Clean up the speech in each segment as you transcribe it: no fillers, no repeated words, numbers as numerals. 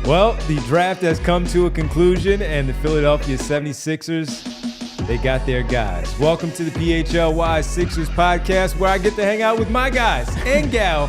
Well, the draft has come to a conclusion, and the Philadelphia 76ers, they got their guys. Welcome to the PHLY Sixers podcast, where I get to hang out with my guys and gal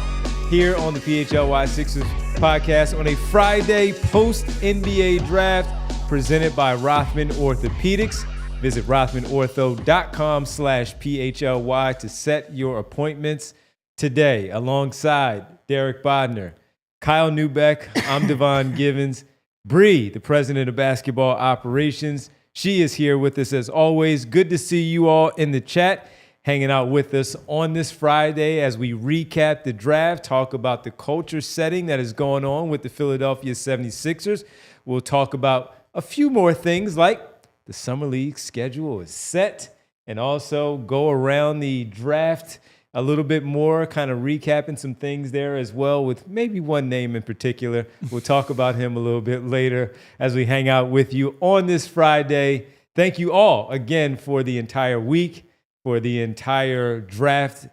here on the PHLY Sixers podcast on a Friday post-NBA draft presented by Rothman Orthopedics. Visit rothmanortho.com/PHLY to set your appointments today. Alongside Derek Bodner, Kyle Newbeck, I'm Devon Givens. Bree, the president of basketball operations, she is here with us as always. Good to see you all in the chat, hanging out with us on this Friday as we recap the draft, talk about the culture setting that is going on with the Philadelphia 76ers. We'll talk about a few more things like the Summer League schedule is set, and also go around the draft a little bit more, kind of recapping some things there as well with maybe one name in particular. We'll talk about him a little bit later as we hang out with you on this Friday. Thank you all again for the entire week, for the entire draft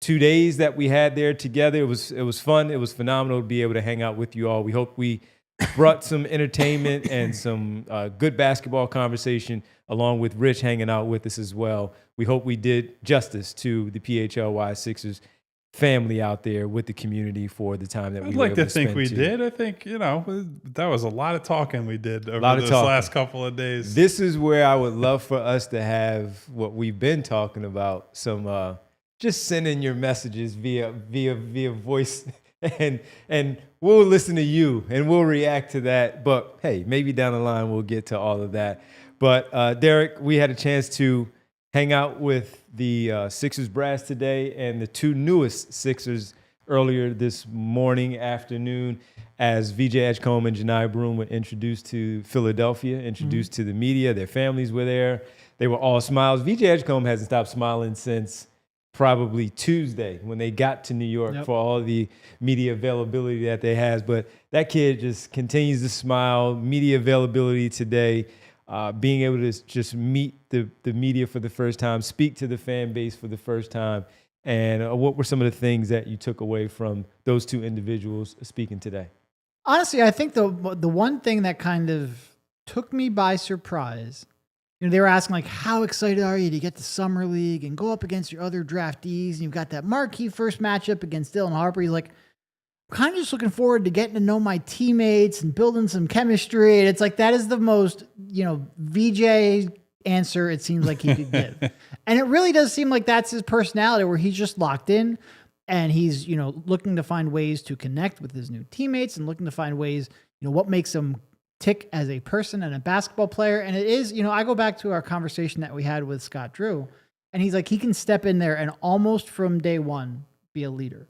2 days that we had there together. It was fun. It was phenomenal to be able to hang out with you all. We hope we brought some entertainment and some good basketball conversation, along with Rich hanging out with us as well. We hope we did justice to the PHLY Sixers family out there with the community for the time that we were able to spend. I'd like to think we did. I think, that was a lot of talking we did over this last couple of days. This is where I would love for us to have what we've been talking about, some just sending your messages via voice, and we'll listen to you and we'll react to that. But hey, maybe down the line we'll get to all of that. But Derek, we had a chance to hang out with the Sixers brass today and the two newest Sixers earlier this afternoon, as VJ Edgecombe and Johni Broome were introduced to Philadelphia, introduced to the media. Their families were there. They were all smiles. VJ Edgecombe hasn't stopped smiling since probably Tuesday when they got to New York for all the media availability that they has. But that kid just continues to smile. Media availability today. Being able to just meet the media for the first time, speak to the fan base for the first time, and what were some of the things that you took away from those two individuals speaking today? Honestly, I think the one thing that kind of took me by surprise, they were asking like, how excited are you to get to Summer League and go up against your other draftees? And you've got that marquee first matchup against Dylan Harper. He's like, kind of just looking forward to getting to know my teammates and building some chemistry. And it's like, that is the most, VJ answer it seems like he could give. And it really does seem like that's his personality, where he's just locked in and he's, looking to find ways to connect with his new teammates and looking to find ways, what makes him tick as a person and a basketball player. And it is, I go back to our conversation that we had with Scott Drew, and he's like, he can step in there and almost from day one be a leader.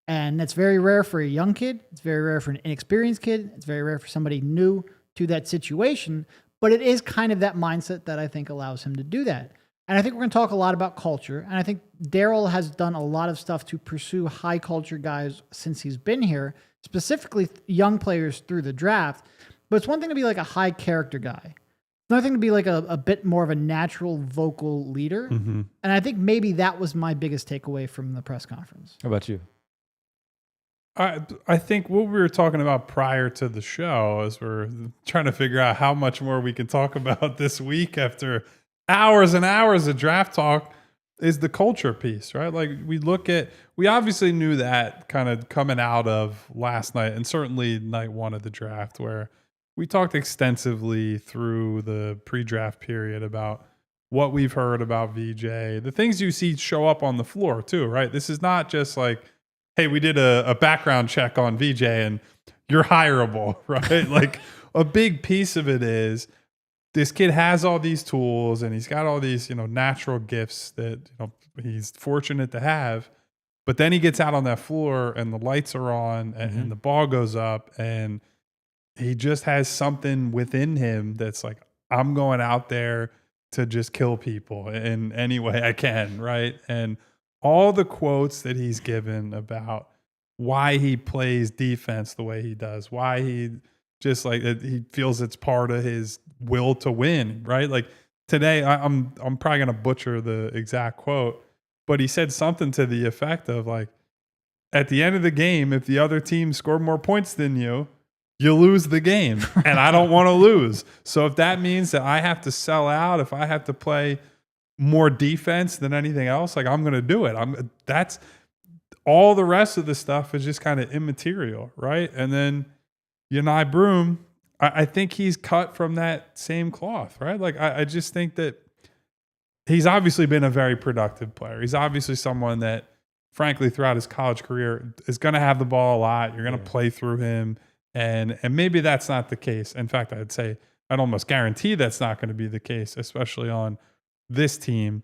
And that's very rare for a young kid. It's very rare for an inexperienced kid. It's very rare for somebody new to that situation. But it is kind of that mindset that I think allows him to do that. And I think we're going to talk a lot about culture. And I think Daryl has done a lot of stuff to pursue high culture guys since he's been here, specifically young players through the draft. But it's one thing to be like a high character guy. It's another thing to be like a bit more of a natural vocal leader. Mm-hmm. And I think maybe that was my biggest takeaway from the press conference. How about you? I think what we were talking about prior to the show, as we're trying to figure out how much more we can talk about this week after hours and hours of draft talk, is the culture piece, right? Like we obviously knew that kind of coming out of last night, and certainly night one of the draft, where we talked extensively through the pre-draft period about what we've heard about VJ, the things you see show up on the floor too, right? This is not just like, hey, we did a background check on VJ and you're hireable, right? Like a big piece of it is this kid has all these tools and he's got all these, natural gifts that, he's fortunate to have. But then he gets out on that floor and the lights are on and the ball goes up and he just has something within him that's like, I'm going out there to just kill people in any way I can, right? And all the quotes that he's given about why he plays defense the way he does, why he just like he feels it's part of his will to win, right? Like today, I'm probably gonna butcher the exact quote, but he said something to the effect of like, at the end of the game, if the other team scored more points than you you lose the game, and I don't want to lose. So if that means that I have to sell out, if I have to play more defense than anything else, like, I'm going to do it. That's all. The rest of the stuff is just kind of immaterial, right? And then Johni Broome, I think he's cut from that same cloth, right? Like, I just think that he's obviously been a very productive player. He's obviously someone that, frankly, throughout his college career is going to have the ball a lot. You're going to play through him. And maybe that's not the case. In fact, I'd almost guarantee that's not going to be the case, especially on this team.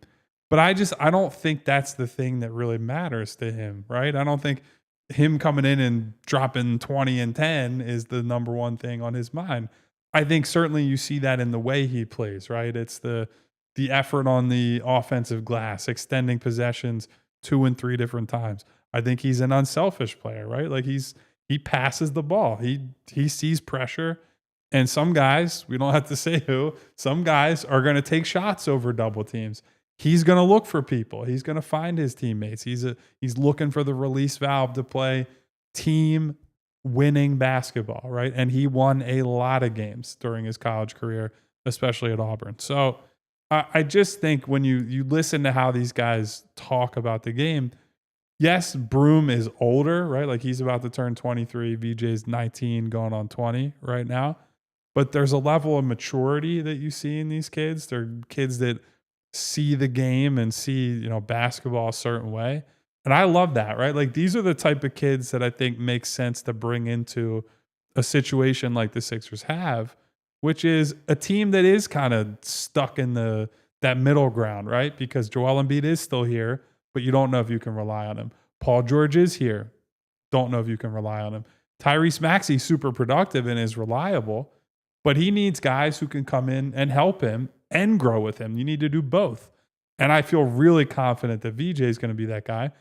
But I don't think that's the thing that really matters to him, right? I don't think him coming in and dropping 20 and 10 is the number one thing on his mind. I think certainly you see that in the way he plays, right? It's the effort on the offensive glass, extending possessions 2 and 3 different times. I think he's an unselfish player, right? Like, he passes the ball. He sees pressure. And some guys, we don't have to say who, some guys are going to take shots over double teams. He's going to look for people. He's going to find his teammates. He's looking for the release valve to play team winning basketball, right? And he won a lot of games during his college career, especially at Auburn. So I just think when you listen to how these guys talk about the game, yes, Broome is older, right? Like, he's about to turn 23. VJ's 19, going on 20 right now. But there's a level of maturity that you see in these kids. They're kids that see the game and see, basketball a certain way. And I love that, right? Like, these are the type of kids that I think makes sense to bring into a situation like the Sixers have, which is a team that is kind of stuck in that middle ground, right? Because Joel Embiid is still here, but you don't know if you can rely on him. Paul George is here. Don't know if you can rely on him. Tyrese Maxey's super productive and is reliable, but he needs guys who can come in and help him and grow with him. You need to do both. And I feel really confident that VJ is going to be that guy.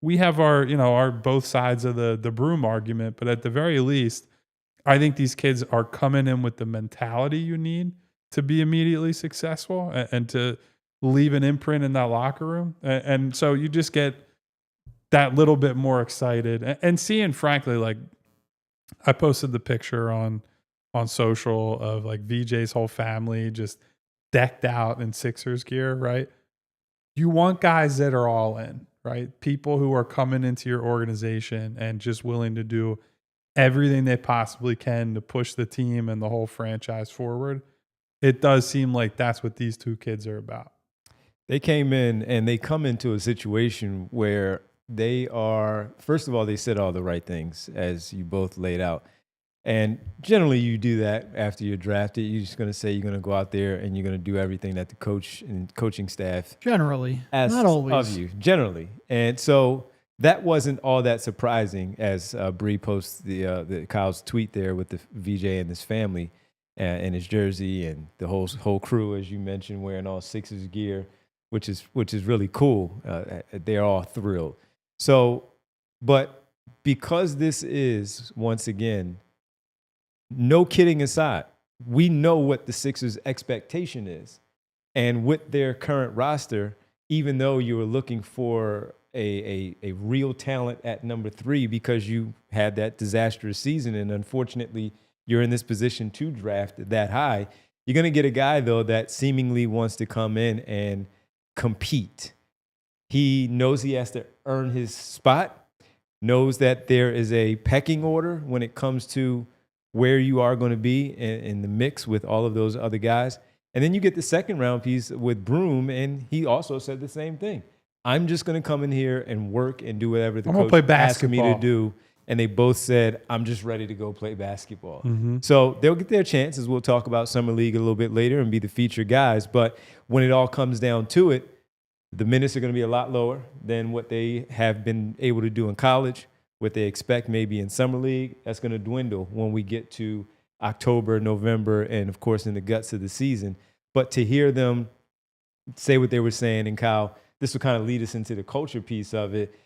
We have our both sides of the Broome argument, but at the very least, I think these kids are coming in with the mentality you need to be immediately successful and to leave an imprint in that locker room. And so you just get that little bit more excited. And seeing, frankly, like, I posted the picture on social of, like, VJ's whole family just decked out in Sixers gear, right? You want guys that are all in, right? People who are coming into your organization and just willing to do everything they possibly can to push the team and the whole franchise forward. It does seem like that's what these two kids are about. They came in and they come into a situation where they are, first of all, they said all the right things, as you both laid out. And generally you do that after you're drafted. You're just going to say you're going to go out there and you're going to do everything that the coach and coaching staff generally asks not always of you, generally. And so that wasn't all that surprising, as Bree posts the Kyle's tweet there with the VJ and his family and his jersey and the whole crew, as you mentioned, wearing all Sixers gear, which is really cool. They're all thrilled. So, but because this is, once again, no kidding aside, we know what the Sixers' expectation is. And with their current roster, even though you were looking for a real talent at number 3 because you had that disastrous season and unfortunately you're in this position to draft that high, you're going to get a guy, though, that seemingly wants to come in and compete. He knows he has to earn his spot, knows that there is a pecking order when it comes to where you are going to be in the mix with all of those other guys. And then you get the second round piece with Broome, and he also said the same thing. I'm just going to come in here and work and do whatever the coach asks me to do. And they both said, I'm just ready to go play basketball. Mm-hmm. So they'll get their chances. We'll talk about Summer League a little bit later and be the featured guys. But when it all comes down to it, the minutes are going to be a lot lower than what they have been able to do in college. What they expect maybe in Summer League, that's going to dwindle when we get to October, November, and, of course, in the guts of the season. But to hear them say what they were saying, and Kyle, this will kind of lead us into the culture piece of it.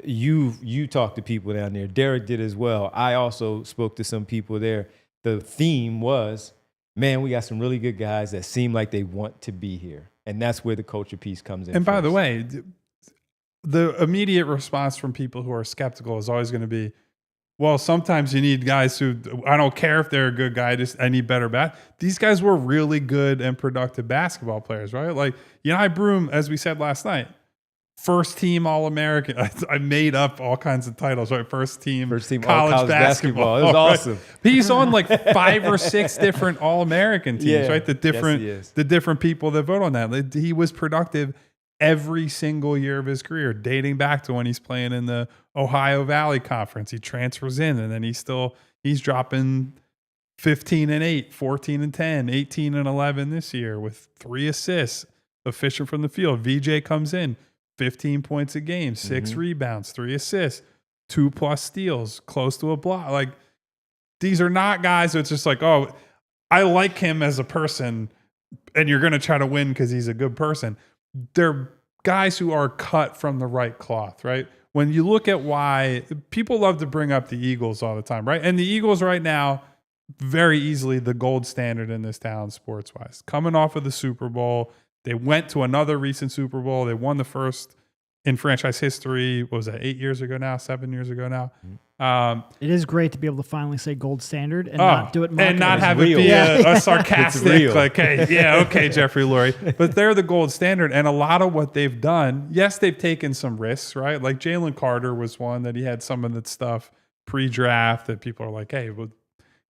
You talked to people down there. Derek did as well. I also spoke to some people there. The theme was, man, we got some really good guys that seem like they want to be here. And that's where the culture piece comes in. And by the way, the immediate response from people who are skeptical is always going to be, well, sometimes you need guys who, I don't care if they're a good guy, I need better These guys were really good and productive basketball players, right? Like Johni Broome, as we said last night, first team All-American. I made up all kinds of titles, right? First team college basketball. It was right? awesome. He's on like 5 or 6 different All-American teams, right? The different people that vote on that. He was productive every single year of his career, dating back to when he's playing in the Ohio Valley Conference. He transfers in, and then he's dropping 15-8, 14-10, 18-11 this year with 3 assists, efficient from the field. VJ comes in, 15 points a game, 6 rebounds, 3 assists, 2+ steals, close to a block. Like, these are not guys that's just like, oh, I like him as a person, and you're going to try to win because he's a good person. They're guys who are cut from the right cloth, right? When you look at why people love to bring up the Eagles all the time, right? And the Eagles right now, very easily the gold standard in this town sports-wise. Coming off of the Super Bowl, they went to another recent Super Bowl. They won the first in franchise history. What was that, 8 years ago now, 7 years ago now? It is great to be able to finally say gold standard and not do it and not have it be a sarcastic, like, hey, yeah, okay, Jeffrey Lurie. But they're the gold standard. And a lot of what they've done, yes, they've taken some risks, right? Like Jalen Carter was one that he had some of that stuff pre-draft that people are like, hey, well,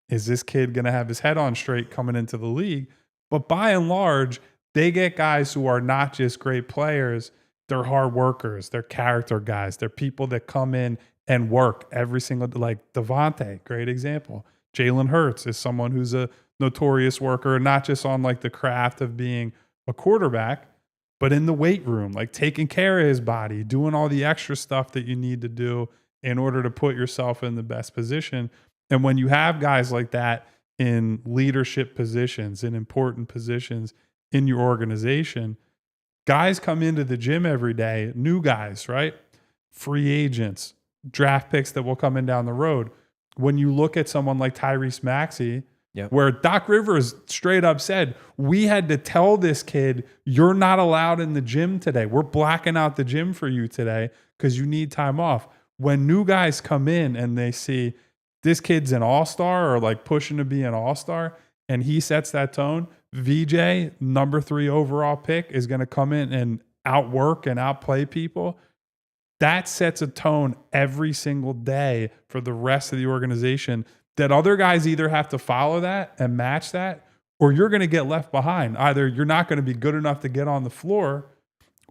is this kid going to have his head on straight coming into the league? But by and large, they get guys who are not just great players. They're hard workers. They're character guys. They're people that come in and work every single, like Devontae, great example. Jalen Hurts is someone who's a notorious worker, not just on like the craft of being a quarterback, but in the weight room, like taking care of his body, doing all the extra stuff that you need to do in order to put yourself in the best position. And when you have guys like that in leadership positions, in important positions in your organization, guys come into the gym every day, new guys, right? Free agents, draft picks that will come in down the road. When you look at someone like Tyrese Maxey, where Doc Rivers straight up said, we had to tell this kid, you're not allowed in the gym today. We're blacking out the gym for you today because you need time off. When new guys come in and they see this kid's an all-star or like pushing to be an all-star and he sets that tone, VJ, number 3 overall pick, is going to come in and outwork and outplay people. That sets a tone every single day for the rest of the organization that other guys either have to follow that and match that, or you're going to get left behind. Either you're not going to be good enough to get on the floor,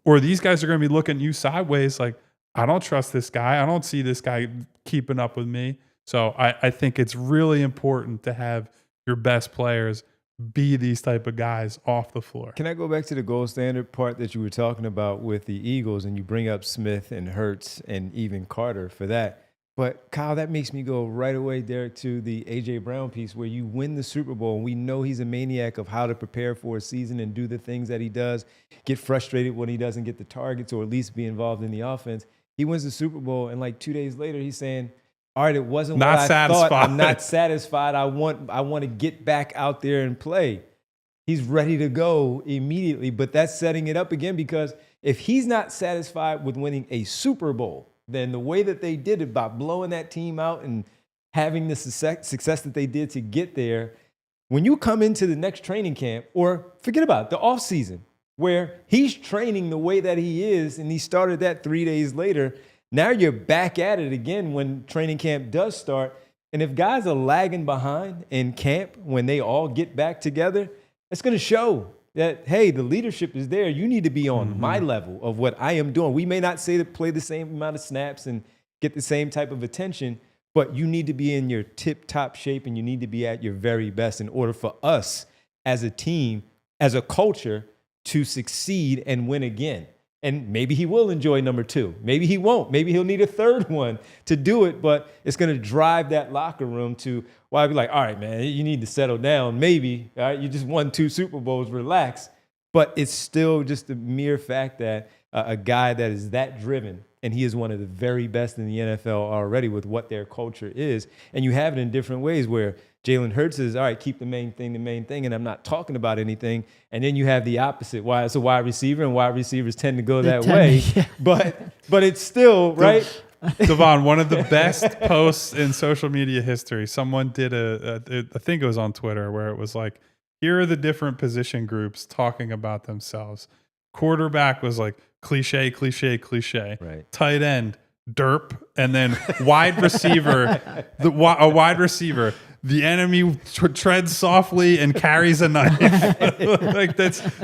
or these guys are going to be looking at you sideways like, I don't trust this guy. I don't see this guy keeping up with me. So I think it's really important to have your best players be these type of guys off the floor. Can I go back to the gold standard part that you were talking about with the Eagles, and you bring up Smith and Hurts and even Carter for that? But Kyle, that makes me go right away, Derek, to the A.J. Brown piece where you win the Super Bowl and we know he's a maniac of how to prepare for a season and do the things that he does, get frustrated when he doesn't get the targets or at least be involved in the offense. He wins the Super Bowl and like 2 days later he's saying, all right, it wasn't what I thought. I'm not satisfied. I want to get back out there and play. He's ready to go immediately, but that's setting it up again because if he's not satisfied with winning a Super Bowl, then the way that they did it by blowing that team out and having the success that they did to get there, when you come into the next training camp, or forget about it, the offseason, where he's training the way that he is and he started that 3 days later, now you're back at it again when training camp does start. And if guys are lagging behind in camp when they all get back together, it's going to show that, hey, the leadership is there. You need to be on my level of what I am doing. We may not say to play the same amount of snaps and get the same type of attention, but you need to be in your tip-top shape and you need to be at your very best in order for us as a team, as a culture, to succeed and win again. And maybe he will enjoy number 2. Maybe he won't. Maybe he'll need a third one to do it, but it's going to drive that locker room to, well, I'd be like, all right, man, you need to settle down. Maybe, all right, you just won 2 Super Bowls, relax. But it's still just the mere fact that a guy that is that driven, and he is one of the very best in the NFL already with what their culture is. And you have it in different ways where Jalen Hurts is, all right, keep the main thing, and I'm not talking about anything. And then you have the opposite. It's a wide receiver, and wide receivers tend to go that way. Yeah. But it's still, right? Devon, one of the best posts in social media history. Someone did I think it was on Twitter, where it was like, here are the different position groups talking about themselves. Quarterback was like cliche, cliche, cliche. Right. Tight end, derp, and then wide receiver, a wide receiver. The enemy treads softly and carries a knife. Like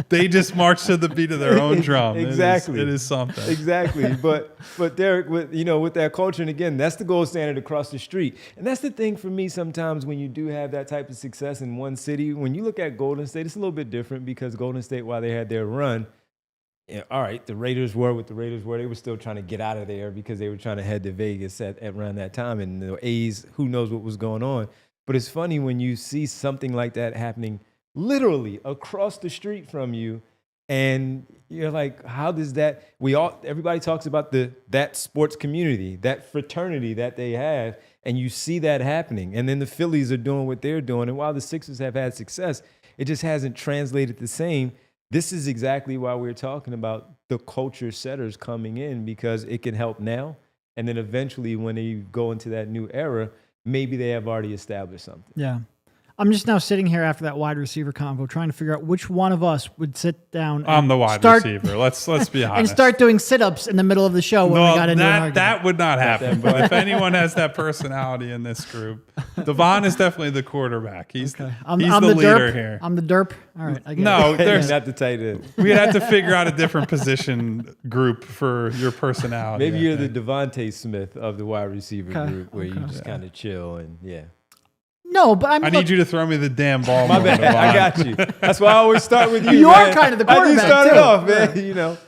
they just march to the beat of their own drum. Exactly. It is something. Exactly. But Derek, with that culture, and again, that's the gold standard across the street. And that's the thing for me sometimes when you do have that type of success in one city. When you look at Golden State, it's a little bit different because Golden State, while they had their run, all right, the Raiders were what the Raiders were. They were still trying to get out of there because they were trying to head to Vegas at around that time. And the A's, who knows what was going on. But it's funny when you see something like that happening literally across the street from you, and you're like, how does that? Everybody talks about that sports community, that fraternity that they have, and you see that happening. And then the Phillies are doing what they're doing, and while the Sixers have had success, it just hasn't translated the same. This is exactly why we're talking about the culture setters coming in, because it can help now, and then eventually when they go into that new era, maybe they have already established something. Yeah. I'm just now sitting here after that wide receiver convo trying to figure out which one of us would sit down I'm the wide receiver. Let's be honest. And start doing sit-ups in the middle of the show when we got into an argument. That would not happen. But if anyone has that personality in this group, Devon is definitely the quarterback. He's the leader derp. here. I'm the derp. All right. I get No, it. there's not the tight end. We'd have to figure out a different position group for your personality. Maybe you're the Devontae Smith of the wide receiver group, where you just kind of chill and No, but I need you to throw me the damn ball. My bad. I got you. That's why I always start with you. You man. are kind of the quarterback, I do start too. it off, man.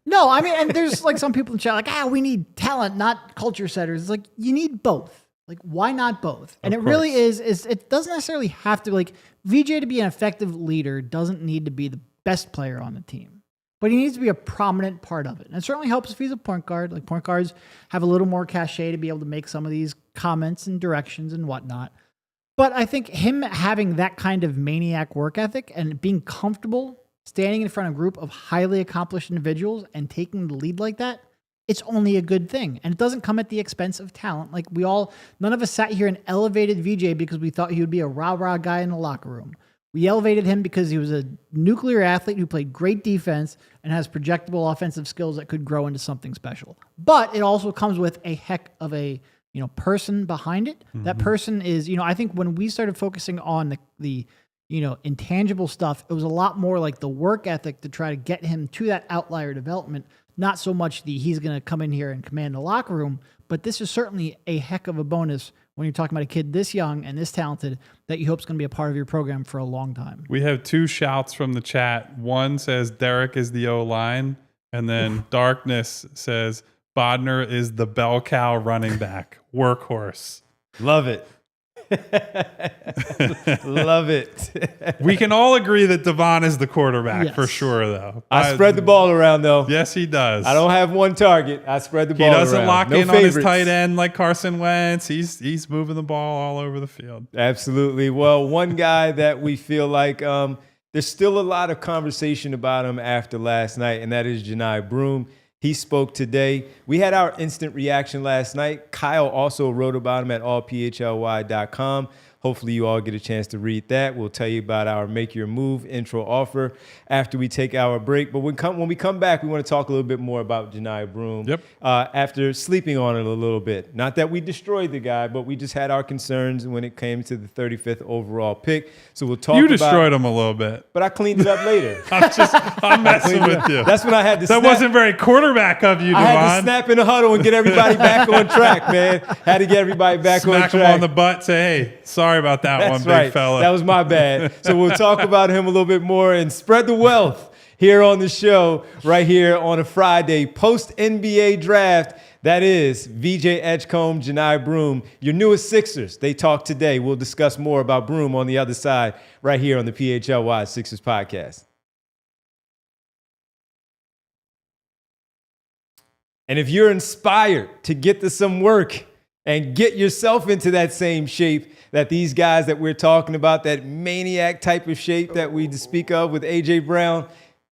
No, I mean, and there's like some people in chat like, we need talent, not culture setters. It's like, you need both. Like, why not both? And it really is it doesn't necessarily have to, like, VJ to be an effective leader doesn't need to be the best player on the team, but he needs to be a prominent part of it. And it certainly helps if he's a point guard. Like, point guards have a little more cachet to be able to make some of these comments and directions and whatnot. But I think him having that kind of maniac work ethic and being comfortable standing in front of a group of highly accomplished individuals and taking the lead like that, it's only a good thing. And it doesn't come at the expense of talent. Like, none of us sat here and elevated VJ because we thought he would be a rah-rah guy in the locker room. We elevated him because he was a nuclear athlete who played great defense and has projectable offensive skills that could grow into something special. But it also comes with a heck of a person behind it. Mm-hmm. That person is, I think when we started focusing on the intangible stuff, it was a lot more like the work ethic to try to get him to that outlier development, not so much he's going to come in here and command the locker room. But this is certainly a heck of a bonus when you're talking about a kid this young and this talented that you hope is going to be a part of your program for a long time. We have two shouts from the chat. One says Derek is the O-line, and then Darkness says Bodner is the bell cow running back, workhorse. Love it. Love it. We can all agree that Devon is the quarterback for sure, though. I spread the ball around, though. Yes, he does. I don't have one target. I spread the ball around. He doesn't lock in favorites. on his tight end like Carson Wentz. He's moving the ball all over the field. Absolutely. Well, one guy that we feel like there's still a lot of conversation about him after last night, and that is Johni Broome. He spoke today. We had our instant reaction last night. Kyle also wrote about him at allphly.com. Hopefully you all get a chance to read that. We'll tell you about our Make Your Move intro offer after we take our break. But when we come back, we want to talk a little bit more about Johni Broome. Yep. After sleeping on it a little bit. Not that we destroyed the guy, but we just had our concerns when it came to the 35th overall pick. So we'll talk about... You destroyed him a little bit. But I cleaned it up later. I'm messing with you. That's when I had to That wasn't very quarterback of you, Devon. I had to snap in the huddle and get everybody back on track, man. Had to get everybody back on track. Smack him on the butt, say, hey, sorry about that one, big fella. That was my bad. So we'll talk about him a little bit more and spread the wealth here on the show right here on a Friday post-NBA draft. That is VJ Edgecombe, Johni Broome, your newest Sixers. They talk today. We'll discuss more about Broome on the other side right here on the PHLY Sixers podcast. And if you're inspired to get to some work and get yourself into that same shape that these guys that we're talking about, that maniac type of shape that we speak of with A.J. Brown,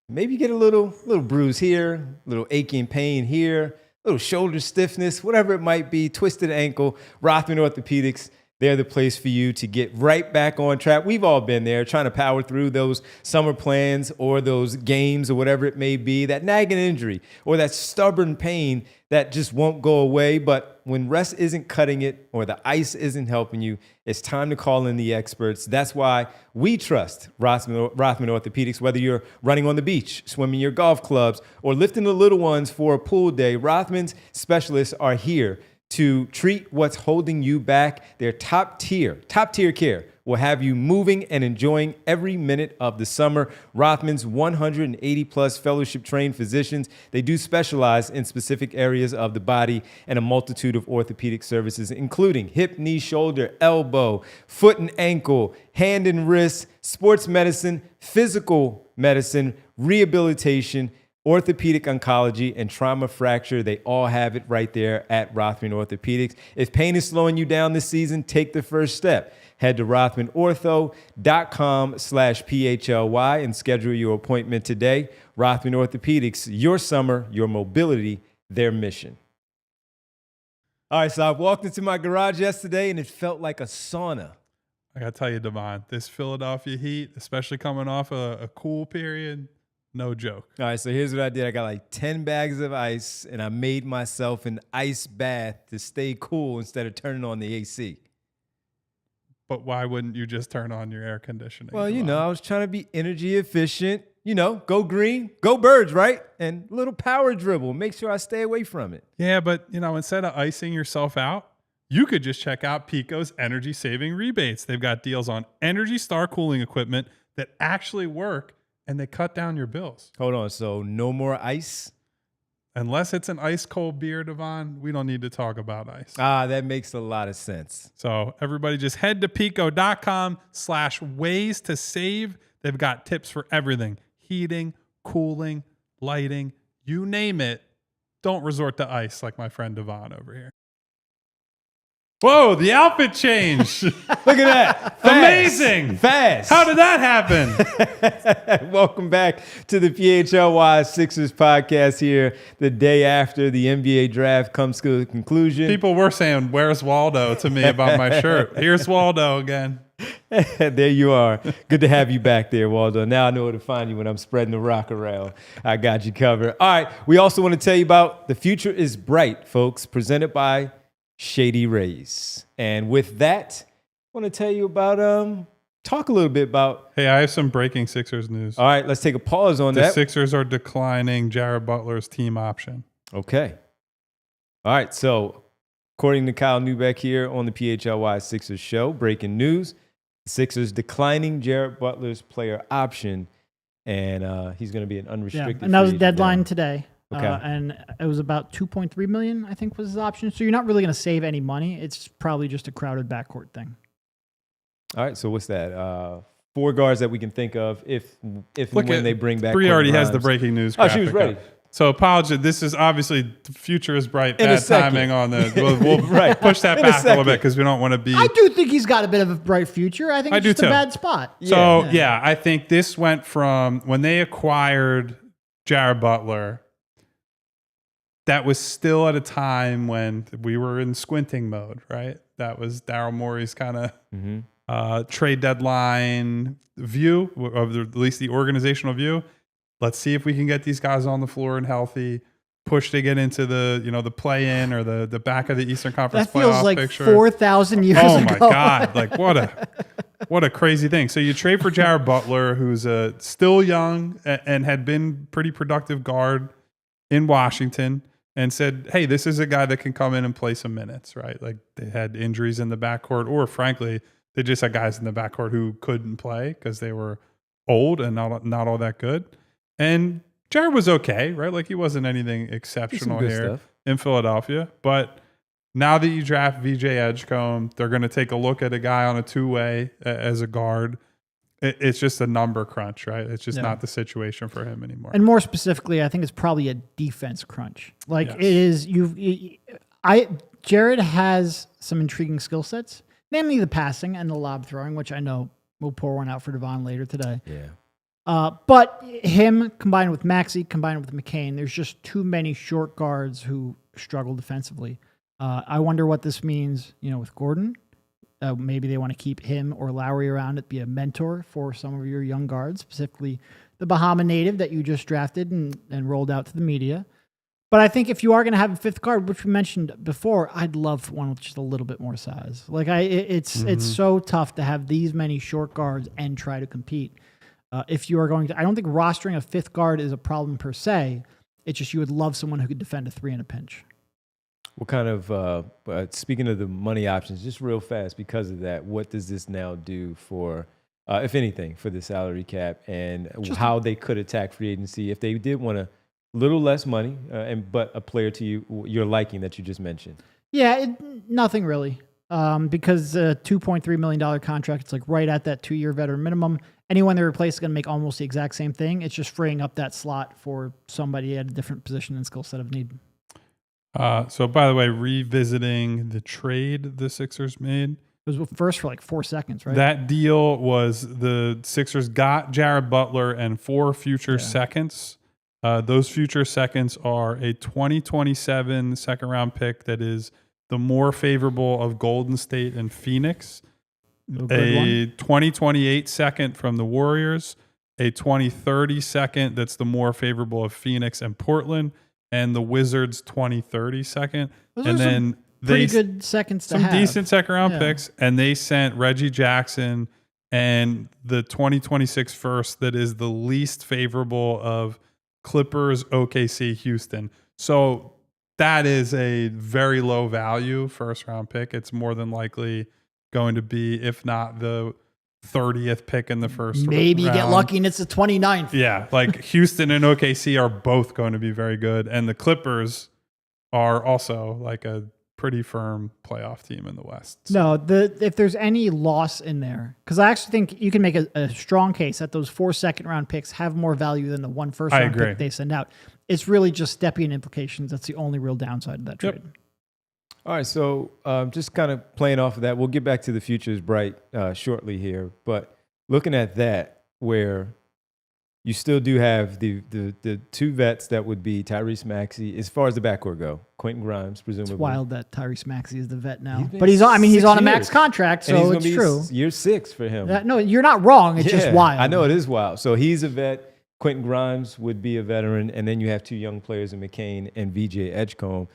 maybe get a little bruise here, a little aching pain here, little shoulder stiffness, whatever it might be, twisted ankle, Rothman Orthopedics, they're the place for you to get right back on track. We've all been there trying to power through those summer plans or those games or whatever it may be, that nagging injury or that stubborn pain that just won't go away. But when rest isn't cutting it or the ice isn't helping you, it's time to call in the experts. That's why we trust Rothman Orthopedics. Whether you're running on the beach, swimming your golf clubs, or lifting the little ones for a pool day, Rothman's specialists are here to treat what's holding you back. Their top tier care will have you moving and enjoying every minute of the summer. Rothman's 180 plus fellowship trained physicians, they do specialize in specific areas of the body and a multitude of orthopedic services, including hip, knee, shoulder, elbow, foot and ankle, hand and wrist, sports medicine, physical medicine, rehabilitation, orthopedic oncology, and trauma fracture. They all have it right there at Rothman Orthopedics. If pain is slowing you down this season, take the first step. Head to rothmanortho.com/PHLY and schedule your appointment today. Rothman Orthopedics, your summer, your mobility, their mission. All right, so I walked into my garage yesterday and it felt like a sauna. I got to tell you, Devon, this Philadelphia heat, especially coming off a cool period, no joke. All right, so here's what I did. I got like 10 bags of ice, and I made myself an ice bath to stay cool instead of turning on the AC. But why wouldn't you just turn on your air conditioning? Well, I was trying to be energy efficient. Go green, go birds, right? And a little power dribble. Make sure I stay away from it. Yeah, but, instead of icing yourself out, you could just check out Pico's energy-saving rebates. They've got deals on Energy Star cooling equipment that actually work, and they cut down your bills. Hold on. So no more ice? Unless it's an ice cold beer, Devon, we don't need to talk about ice. That makes a lot of sense. So everybody just head to pico.com/ways to save. They've got tips for everything. Heating, cooling, lighting, you name it. Don't resort to ice like my friend Devon over here. Whoa, the outfit change. Look at that. Fast. Amazing. Fast. How did that happen? Welcome back to the PHLY Sixers podcast here the day after the NBA draft comes to a conclusion. People were saying, "Where's Waldo?" to me about my shirt. Here's Waldo again. There you are. Good to have you back there, Waldo. Now I know where to find you when I'm spreading the rock around. I got you covered. All right. We also want to tell you about The Future is Bright, folks, presented by Shady Rays. And with that, I want to tell you about, talk a little bit about. Hey, I have some breaking Sixers news. All right, let's take a pause on that. The Sixers are declining Jared Butler's team option. Okay. All right, so according to Kyle Neubeck here on the PHLY Sixers show, breaking news, the Sixers declining Jared Butler's player option, and he's going to be an unrestricted and that was free the agent deadline now. today. Okay. And it was about $2.3 million, I think, was his option. So you're not really going to save any money. It's probably just a crowded backcourt thing. All right, so what's that? 4 guards that we can think of if and when they bring back. Bree already has the Grimes. breaking news. Oh, she was ready. Up. So apologize. This is obviously the future is bright. In a Bad second. timing on the. We'll Right. push that In a back a little second. bit because we don't want to be. I do think he's got a bit of a bright future. I think I it's do just a too. bad spot. So yeah, I think this went from when they acquired Jared Butler. That was still at a time when we were in squinting mode, right? That was Daryl Morey's kind of trade deadline view, of at least the organizational view. Let's see if we can get these guys on the floor and healthy. Push to get into the the play-in or the back of the Eastern Conference That feels playoff like picture. 4,000 years ago. Oh my God! Like what a crazy thing. So you trade for Jared Butler, who's still young and had been pretty productive guard in Washington. And said, hey, this is a guy that can come in and play some minutes, right? Like they had injuries in the backcourt, or frankly, they just had guys in the backcourt who couldn't play because they were old and not all that good. And Jared was okay, right? Like he wasn't anything exceptional here stuff in Philadelphia. But now that you draft VJ Edgecombe, they're going to take a look at a guy on a 2-way as a guard. It's just a number crunch, right? It's just not the situation for him anymore. And more specifically, I think it's probably a defense crunch. Like Yes. it is, Jared has some intriguing skill sets, namely the passing and the lob throwing, which I know we'll pour one out for Devon later today. Yeah. But him combined with Maxey, combined with McCain, there's just too many short guards who struggle defensively. I wonder what this means, with Gordon. Maybe they want to keep him or Lowry around it, be a mentor for some of your young guards, specifically the Bahama native that you just drafted and rolled out to the media. But I think if you are going to have a fifth guard, which we mentioned before, I'd love one with just a little bit more size. It's so tough to have these many short guards and try to compete. If you are going to, I don't think rostering a fifth guard is a problem per se. It's just you would love someone who could defend a 3 in a pinch. What kind of, speaking of the money options, just real fast, because of that, what does this now do for, if anything, for the salary cap and how they could attack free agency if they did want a little less money, but a player to your liking that you just mentioned? Yeah, nothing really. Because a $2.3 million contract, it's like right at that 2-year veteran minimum. Anyone they replace is going to make almost the exact same thing. It's just freeing up that slot for somebody at a different position and skill set of need. So, by the way, revisiting the trade the Sixers made. It was first for like 4 seconds, right? That deal was the Sixers got Jared Butler and 4 future seconds. Those future seconds are a 2027 second-round pick that is the more favorable of Golden State and Phoenix, a 2028 second from the Warriors, a 2030 second that's the more favorable of Phoenix and Portland, and the Wizards 2030 second. Those and are then pretty good seconds to have. Some decent second-round picks, and they sent Reggie Jackson and the 2026 first that is the least favorable of Clippers, OKC, Houston. So that is a very low value first round pick. It's more than likely going to be, if not the 30th pick in the first Maybe round. You get lucky and it's the 29th. Yeah, like Houston and OKC are both going to be very good. And the Clippers are also like a pretty firm playoff team in the West. So. No, if there's any loss in there, because I actually think you can make a strong case that those 4 second-round picks have more value than the 1 first-round pick they send out. It's really just Stepien implications. That's the only real downside of that trade. All right, so just kind of playing off of that, we'll get back to the futures bright shortly here. But looking at that, where you still do have the 2 vets that would be Tyrese Maxey, as far as the backcourt go, Quentin Grimes, presumably. It's wild that Tyrese Maxey is the vet now, but he's on a max contract, so it's true. Year 6 for him. No, you're not wrong. It's just wild. I know it is wild. So he's a vet. Quentin Grimes would be a veteran, and then you have 2 young players in McCain and VJ Edgecombe.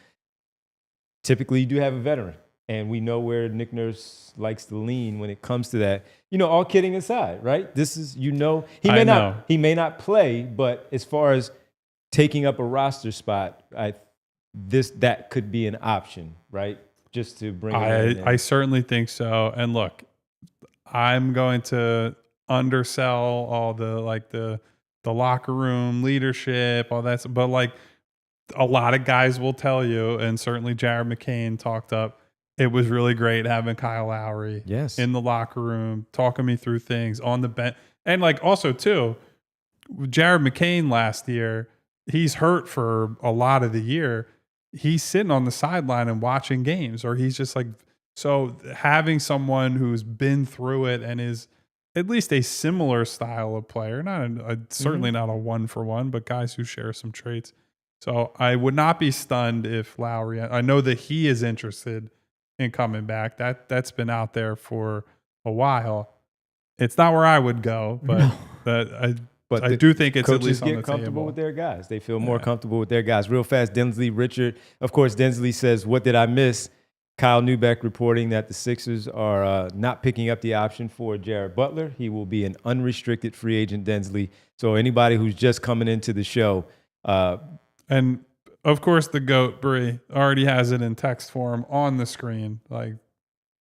Typically, you do have a veteran, and we know where Nick Nurse likes to lean when it comes to that. All kidding aside, right? This is, he may not play, but as far as taking up a roster spot, that could be an option, right? Just to bring it in. I certainly think so. And look, I'm going to undersell all the locker room leadership, all that, but like a lot of guys will tell you, and certainly Jared McCain talked up, it was really great having Kyle Lowry in the locker room, talking me through things on the bench. And like also too, Jared McCain last year, he's hurt for a lot of the year. He's sitting on the sideline and watching games, or he's just like, so having someone who's been through it and is at least a similar style of player, certainly not a 1-for-1, but guys who share some traits. So I would not be stunned if Lowry, I know that he is interested in coming back. That's been out there for a while. It's not where I would go, but I do think it's at least on the table. Coaches get comfortable with their guys. They feel more comfortable with their guys. Real fast, Densley Richard. Of course, Densley says, what did I miss? Kyle Neubeck reporting that the Sixers are not picking up the option for Jared Butler. He will be an unrestricted free agent, Densley. So anybody who's just coming into the show. And, of course, the GOAT, Bree, already has it in text form on the screen. Like,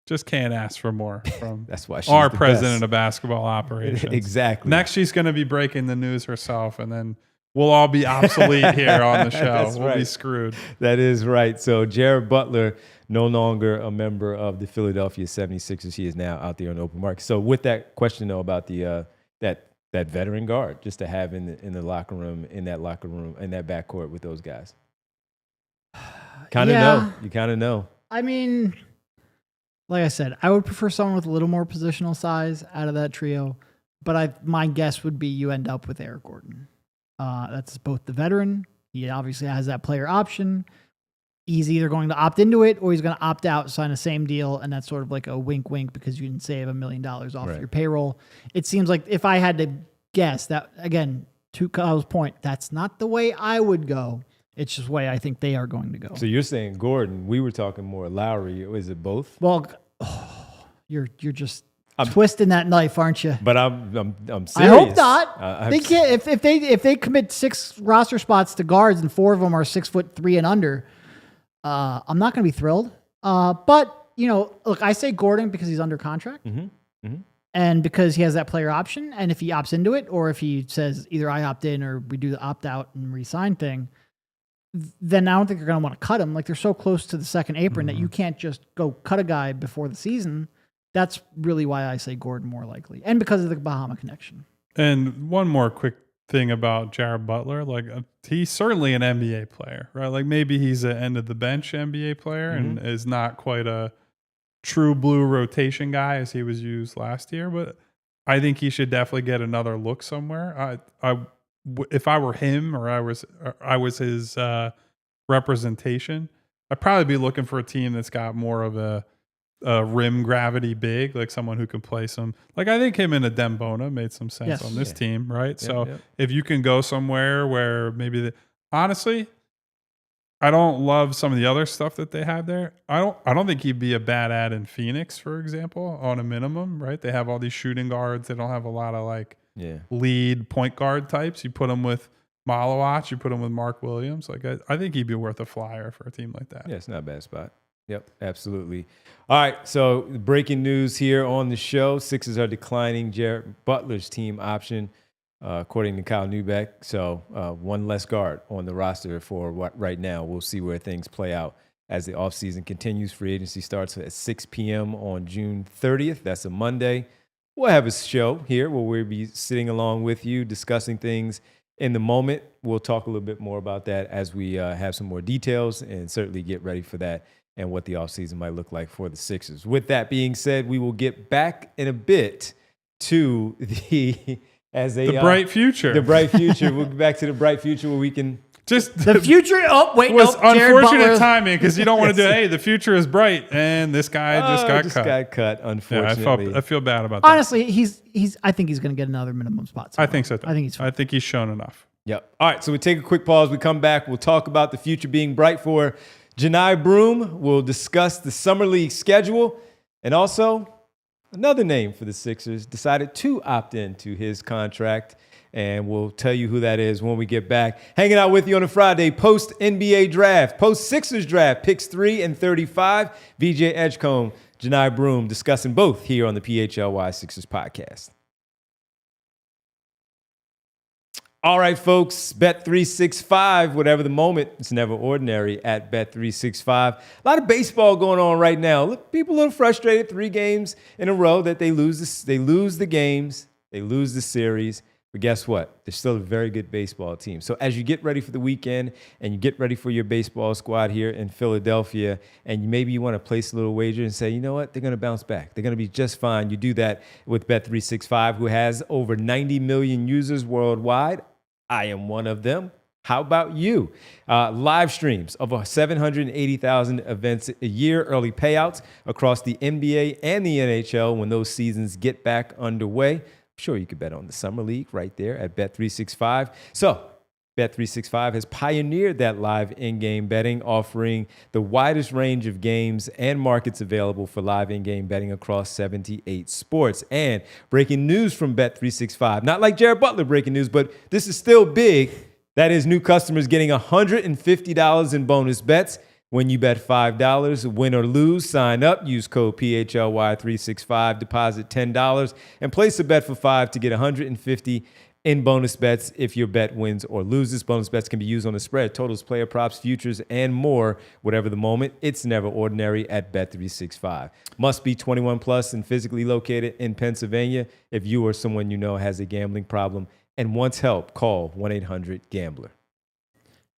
just can't ask for more from That's why she's our the president best. of basketball operations. Exactly. Next, she's going to be breaking the news herself, and then we'll all be obsolete here on the show. We'll be screwed. That is right. So Jared Butler, no longer a member of the Philadelphia 76ers. He is now out there on the open market. So with that question, though, about the that veteran guard just to have in the locker room, in that backcourt with those guys. Kind of know. You kind of know. I mean, like I said, I would prefer someone with a little more positional size out of that trio. but my guess would be you end up with Eric Gordon. That's both the veteran. He obviously has that player option. He's either going to opt into it or he's going to opt out, sign the same deal, and that's sort of like a wink, wink, because you can save $1 million off your payroll. It seems like if I had to guess that, again, to Kyle's point, that's not the way I would go. It's just the way I think they are going to go. So you're saying Gordon. We were talking more Lowry. Is it both? Well, you're just twisting that knife, aren't you? But I'm serious. I hope not. They can't if they commit 6 roster spots to guards and 4 of them are 6'3" and under. I'm not going to be thrilled. But look, I say Gordon because he's under contract. And because he has that player option, and if he opts into it, or if he says either I opt in or we do the opt out and re-sign thing, then I don't think they're going to want to cut him. Like, they're so close to the second apron that you can't just go cut a guy before the season. That's really why I say Gordon more likely, and because of the Bahama connection. And one more quick thing about Jared Butler, like he's certainly an NBA player, right? Like maybe he's an end of the bench NBA player and is not quite a true blue rotation guy as he was used last year, but I think he should definitely get another look somewhere. If I were him or I was his representation, I'd probably be looking for a team that's got more of a rim gravity big, like someone who can play some. Like I think him and a Dembona made some sense on this team, right? If you can go somewhere where maybe honestly, I don't love some of the other stuff that they have there. I don't think he'd be a bad ad in Phoenix, for example, on a minimum, right? They have all these shooting guards. They don't have a lot of lead point guard types. You put him with Malawach, you put him with Mark Williams. Like I think he'd be worth a flyer for a team like that. Yeah, it's not a bad spot. Yep, absolutely. All right, so breaking news here on the show. Sixers are declining Jared Butler's team option, according to Kyle Neubeck. So one less guard on the roster for right now. We'll see where things play out as the offseason continues. Free agency starts at 6 p.m. on June 30th. That's a Monday. We'll have a show here where we'll be sitting along with you, discussing things in the moment. We'll talk a little bit more about that as we have some more details and certainly get ready for that and what the offseason might look like for the Sixers. With that being said, we will get back in a bit to the bright future. The bright future. We'll get back to the bright future where we can just the future. Oh wait, was unfortunate Jared timing because you don't want to do. Hey, the future is bright, and this guy just got cut. Unfortunately, I feel bad about that. Honestly, I think he's going to get another minimum spot. I think so. Too. I think he's shown enough. Yep. All right, so we take a quick pause. We come back. We'll talk about the future being bright for Johni Broome. We'll discuss the Summer League schedule, and also another name for the Sixers decided to opt into his contract, and we'll tell you who that is when we get back. Hanging out with you on a Friday, post-NBA draft, post-Sixers draft, picks 3 and 35. VJ Edgecombe, Johni Broome, discussing both here on the PHLY Sixers podcast. All right, folks, Bet365, whatever the moment, it's never ordinary at Bet365. A lot of baseball going on right now. People a little frustrated, 3 games in a row that they lose the games, they lose the series. But guess what? They're still a very good baseball team. So as you get ready for the weekend and you get ready for your baseball squad here in Philadelphia, and maybe you want to place a little wager and say, you know what? They're going to bounce back. They're going to be just fine. You do that with Bet365, who has over 90 million users worldwide. I am one of them. How about you? Live streams of 780,000 events a year, early payouts across the NBA and the NHL when those seasons get back underway. Sure, you could bet on the Summer League right there at Bet365. So Bet365 has pioneered that live in-game betting, offering the widest range of games and markets available for live in-game betting across 78 sports. And breaking news from Bet365, not like Jared Butler breaking news, but this is still big. That is new customers getting $150 in bonus bets. When you bet $5, win or lose, sign up, use code PHLY365, deposit $10, and place a bet for $5 to get $150 in bonus bets if your bet wins or loses. Bonus bets can be used on the spread, totals, player props, futures, and more. Whatever the moment, it's never ordinary at Bet365. Must be 21 plus and physically located in Pennsylvania. If you or someone you know has a gambling problem and wants help, call 1-800-GAMBLER.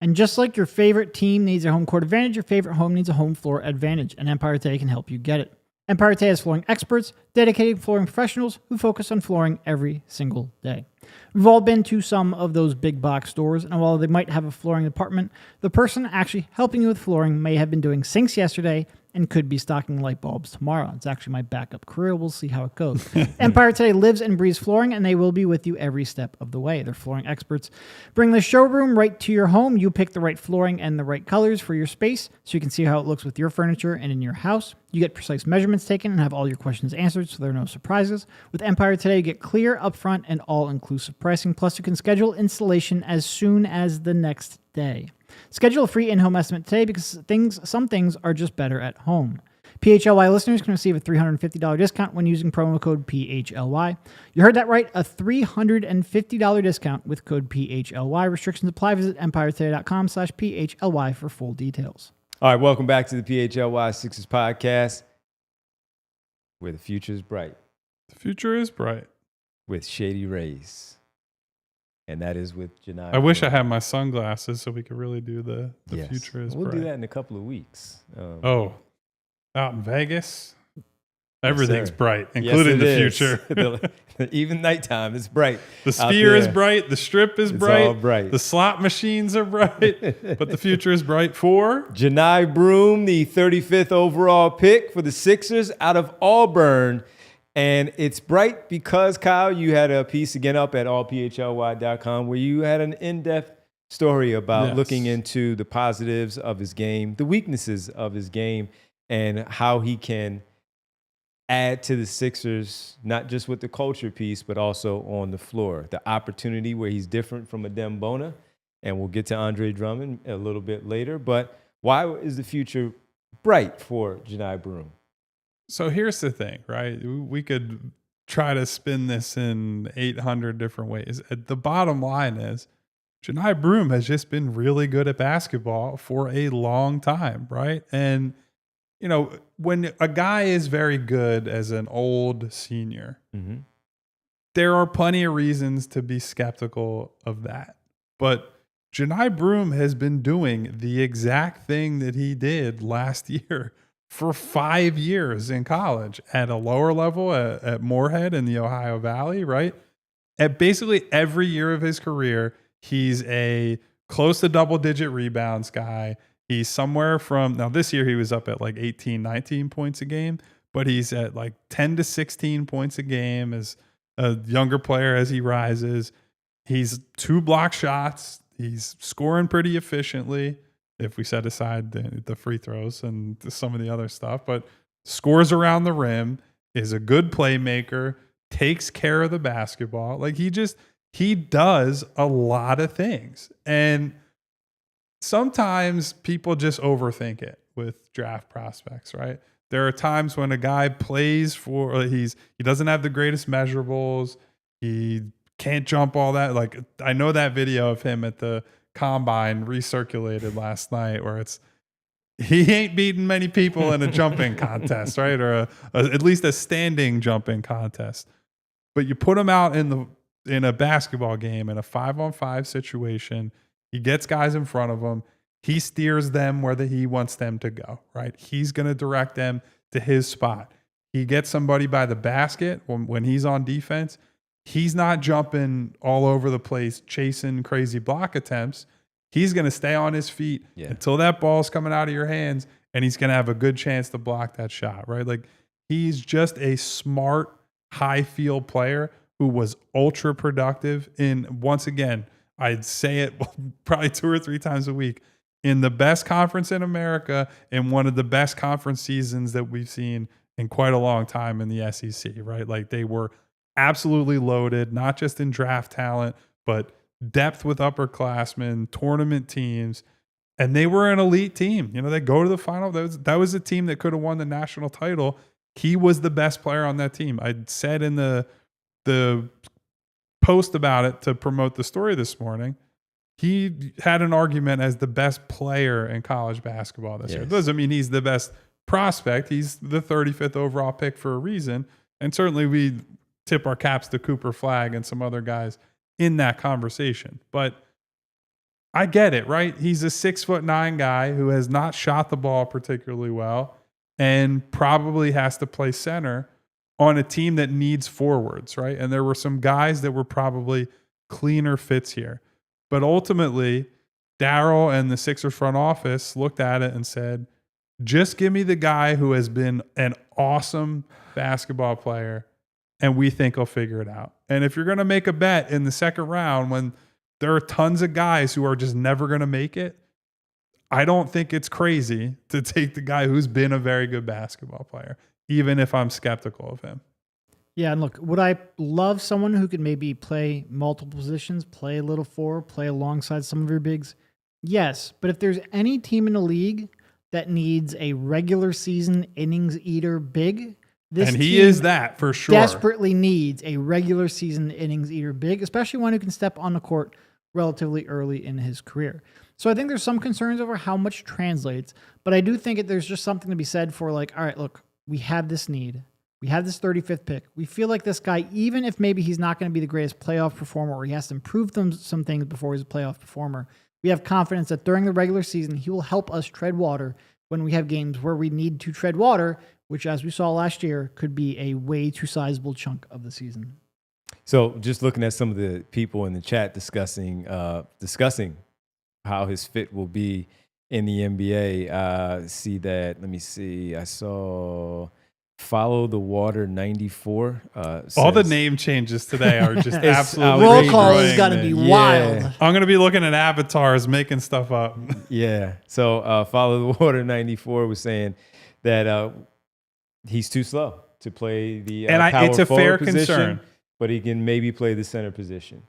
And just like your favorite team needs a home court advantage, your favorite home needs a home floor advantage, and Empire Today can help you get it. Empire Today has flooring experts, dedicated flooring professionals who focus on flooring every single day. We've all been to some of those big box stores, and while they might have a flooring department, the person actually helping you with flooring may have been doing sinks yesterday and could be stocking light bulbs tomorrow. It's actually my backup career. We'll see how it goes. Empire Today lives and breathes flooring, and they will be with you every step of the way. They're flooring experts. Bring the showroom right to your home. You pick the right flooring and the right colors for your space so you can see how it looks with your furniture and in your house. You get precise measurements taken and have all your questions answered so there are no surprises. With Empire Today, you get clear, upfront, and all-inclusive pricing. Plus, you can schedule installation as soon as the next day. Schedule a free in-home estimate today because some things are just better at home. PHLY listeners can receive a $350 discount when using promo code PHLY. You heard that right, a $350 discount with code PHLY. Restrictions apply. Visit empiretoday.com/PHLY for full details. All right, welcome back to the PHLY Sixers podcast, where the future is bright. The future is bright. With Shady Rays. And that is with Johni. I wish I had my sunglasses so we could really do the Yes. future is We'll bright. do that in a couple of weeks. Out in Vegas, everything's sir. bright, Yes, including it the is. future. Even nighttime, it's bright. The out sphere is there. bright. The strip is It's bright. all bright. The slot machines are bright. But the future is bright for Johni Broome, the 35th overall pick for the Sixers out of Auburn. And it's bright because, Kyle, you had a piece again up at allphly.com where you had an in-depth story about Yes. looking into the positives of his game, the weaknesses of his game, and how he can add to the Sixers, not just with the culture piece, but also on the floor. The opportunity where he's different from Adem Bona, and we'll get to Andre Drummond a little bit later. But why is the future bright for Johni Broome? So here's the thing, right? We could try to spin this in 800 different ways. The bottom line is Johni Broome has just been really good at basketball for a long time, right? And, you know, when a guy is very good as an old senior, there are plenty of reasons to be skeptical of that. But Johni Broome has been doing the exact thing that he did last year for 5 years in college at a lower level at Moorhead in the Ohio Valley, right? At basically every year of his career, he's a close to double-digit rebounds guy. He's somewhere from, now this year he was up at like 18, 19 points a game, but he's at like 10 to 16 points a game as a younger player as he rises. He's 2 block shots. He's scoring pretty efficiently, if we set aside the free throws and some of the other stuff, but scores around the rim, is a good playmaker, takes care of the basketball. Like he does a lot of things. And sometimes people just overthink it with draft prospects, right? There are times when a guy plays for, he doesn't have the greatest measurables. He can't jump all that. Like I know that video of him at the combine recirculated last night where he ain't beating many people in a jumping contest, right? Or at least a standing jumping contest. But you put him out in a basketball game in a 5-on-5 situation. He gets guys in front of him. He steers them where he wants them to go, right? He's going to direct them to his spot. He gets somebody by the basket when he's on defense. He's not jumping all over the place, chasing crazy block attempts. He's going to stay on his feet until that ball's coming out of your hands, and he's going to have a good chance to block that shot, right? Like he's just a smart, high field player who was ultra productive once again, I'd say it probably 2 or 3 times a week, in the best conference in America and one of the best conference seasons that we've seen in quite a long time in the SEC, right? Like they were absolutely loaded, not just in draft talent, but depth with upperclassmen, tournament teams, and they were an elite team. You know, they go to the final. That was a team that could have won the national title. He was the best player on that team. I said in the post about it to promote the story this morning, he had an argument as the best player in college basketball this year. It doesn't mean he's the best prospect. He's the 35th overall pick for a reason. And certainly we tip our caps to Cooper Flagg and some other guys in that conversation. But I get it, right? He's a 6'9" guy who has not shot the ball particularly well. and probably has to play center on a team that needs forwards, right? And there were some guys that were probably cleaner fits here. But ultimately, Daryl and the Sixers front office looked at it and said, just give me the guy who has been an awesome basketball player, and we think he'll figure it out. And if you're going to make a bet in the second round when there are tons of guys who are just never going to make it, I don't think it's crazy to take the guy who's been a very good basketball player, even if I'm skeptical of him. Yeah, and look, would I love someone who could maybe play multiple positions, play a little four, play alongside some of your bigs? Yes, but if there's any team in the league that needs a regular season innings eater big, this and he team is that for sure. Desperately needs a regular season innings eater big, especially one who can step on the court relatively early in his career. So I think there's some concerns over how much translates, but I do think there's just something to be said for like, all right, look, we have this need. We have this 35th pick. We feel like this guy, even if maybe he's not going to be the greatest playoff performer or he has to improve some things before he's a playoff performer, we have confidence that during the regular season, he will help us tread water when we have games where we need to tread water, which, as we saw last year, could be a way too sizable chunk of the season. So just looking at some of the people in the chat discussing how his fit will be in the NBA, see that, let me see, I saw Follow the Water 94. All the name changes today are just absolutely roll call has got to be wild. I'm going to be looking at avatars, making stuff up. Yeah. So Follow the Water 94 was saying that he's too slow to play the power it's a forward fair position, concern, but he can maybe play the center position.